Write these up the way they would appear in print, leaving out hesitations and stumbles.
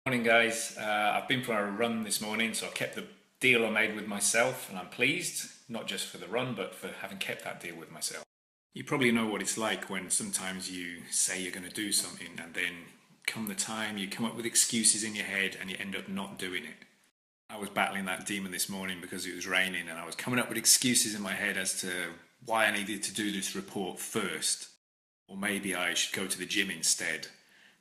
Morning guys, I've been for a run this morning, so I kept the deal I made with myself and I'm pleased, not just for the run but for having kept that deal with myself. You probably know what it's like when sometimes you say you're going to do something and then come the time you come up with excuses in your head and you end up not doing it. I was battling that demon this morning because it was raining and I was coming up with excuses in my head as to why I needed to do this report first, or maybe I should go to the gym instead.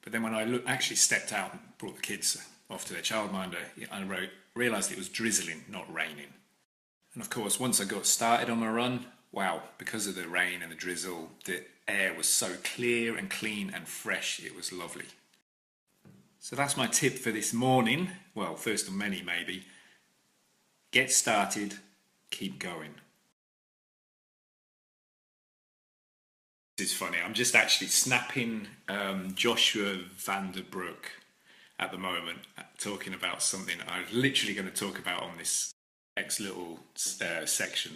But then when I actually stepped out and brought the kids off to their childminder, I realised it was drizzling, not raining. And of course, once I got started on my run, wow, because of the rain and the drizzle, the air was so clear and clean and fresh, it was lovely. So that's my tip for this morning. Well, first of many maybe. Get started, keep going. This is funny, I'm just actually snapping Joshua van der Broek at the moment, talking about something I'm literally going to talk about on this next little section.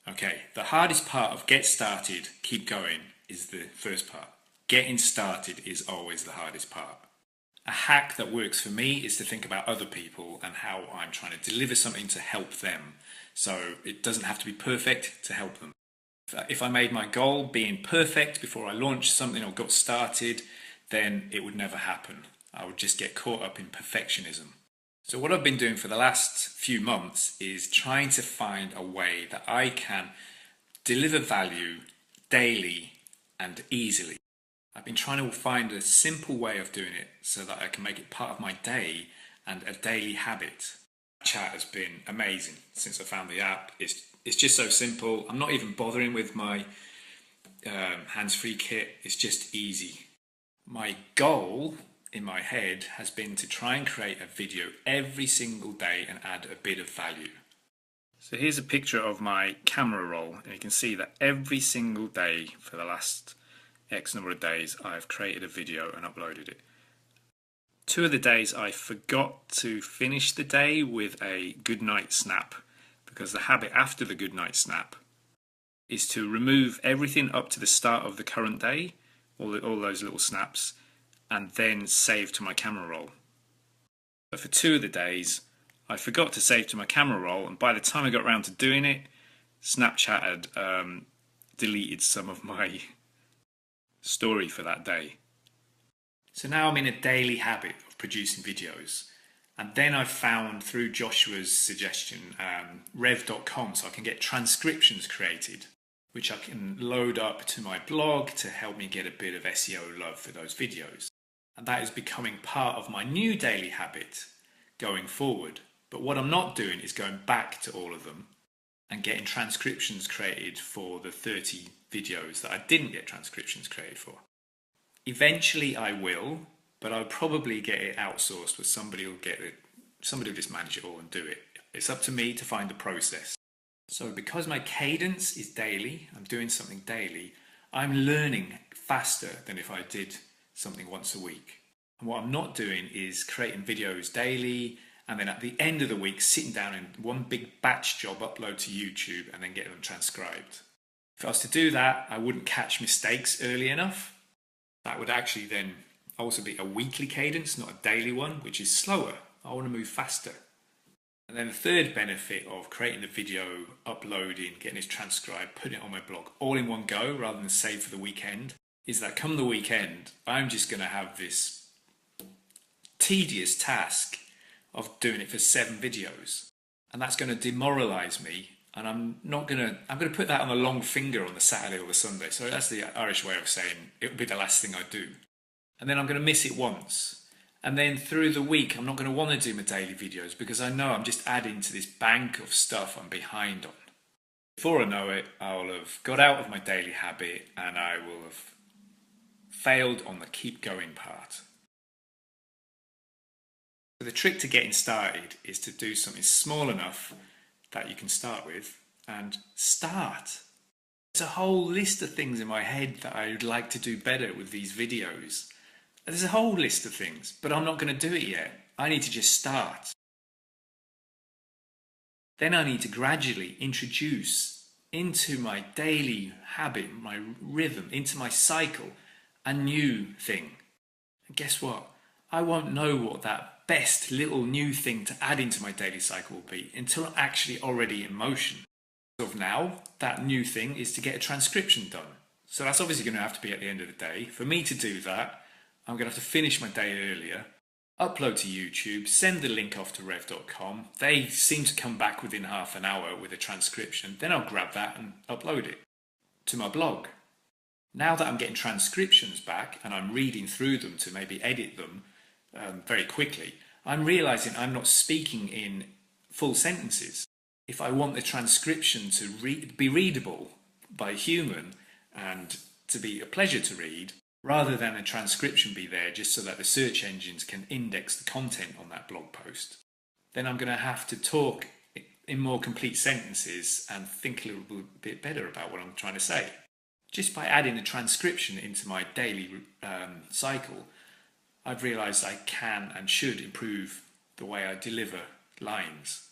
Okay, the hardest part of get started, keep going is the first part. Getting started is always the hardest part. A hack that works for me is to think about other people and how I'm trying to deliver something to help them. So it doesn't have to be perfect to help them. If I made my goal being perfect before I launched something or got started, then it would never happen. I would just get caught up in perfectionism. So what I've been doing for the last few months is trying to find a way that I can deliver value daily and easily. I've been trying to find a simple way of doing it so that I can make it part of my day and a daily habit. Chat has been amazing since I found the app. It's just so simple. I'm not even bothering with my hands-free kit. It's just easy. My goal in my head has been to try and create a video every single day and add a bit of value. So here's a picture of my camera roll, and you can see that every single day for the last X number of days I've created a video and uploaded it. 2 of the days I forgot to finish the day with a good night snap, because the habit after the good night snap is to remove everything up to the start of the current day, all those little snaps, and then save to my camera roll. But for 2 of the days I forgot to save to my camera roll, and by the time I got around to doing it, Snapchat had deleted some of my story for that day. So now I'm in a daily habit of producing videos. And then I've found, through Joshua's suggestion, rev.com, so I can get transcriptions created, which I can load up to my blog to help me get a bit of SEO love for those videos. And that is becoming part of my new daily habit going forward. But what I'm not doing is going back to all of them and getting transcriptions created for the 30 videos that I didn't get transcriptions created for. Eventually I will, but I'll probably get it outsourced with somebody who'll just manage it all and do it. It's up to me to find the process. So because my cadence is daily, I'm doing something daily, I'm learning faster than if I did something once a week. And what I'm not doing is creating videos daily and then at the end of the week sitting down in one big batch job, upload to YouTube and then get them transcribed. If I was to do that, I wouldn't catch mistakes early enough. That would actually then also be a weekly cadence, not a daily one, which is slower. I want to move faster. And then the third benefit of creating the video, uploading, getting it transcribed, putting it on my blog all in one go rather than save for the weekend, is that come the weekend, I'm just going to have this tedious task of doing it for 7 videos. And that's going to demoralize me. And I'm going to put that on the long finger on the Saturday or the Sunday. So that's the Irish way of saying it will be the last thing I do. And then I'm going to miss it once. And then through the week, I'm not going to want to do my daily videos because I know I'm just adding to this bank of stuff I'm behind on. Before I know it, I'll have got out of my daily habit and I will have failed on the keep going part. So the trick to getting started is to do something small enough that you can start with and start. There's a whole list of things in my head that I would like to do better with these videos. There's a whole list of things, but I'm not going to do it yet. I need to just start. Then I need to gradually introduce into my daily habit, my rhythm, into my cycle, a new thing. And guess what? I won't know what that best little new thing to add into my daily cycle will be until I'm actually already in motion. As of now, that new thing is to get a transcription done. So that's obviously going to have to be at the end of the day. For me to do that, I'm going to have to finish my day earlier, upload to YouTube, send the link off to rev.com. They seem to come back within half an hour with a transcription. Then I'll grab that and upload it to my blog. Now that I'm getting transcriptions back and I'm reading through them to maybe edit them very quickly, I'm realizing I'm not speaking in full sentences. If I want the transcription to be readable by a human and to be a pleasure to read, rather than a transcription be there just so that the search engines can index the content on that blog post, then I'm going to have to talk in more complete sentences and think a little bit better about what I'm trying to say. Just by adding a transcription into my daily cycle, I've realised I can and should improve the way I deliver lines.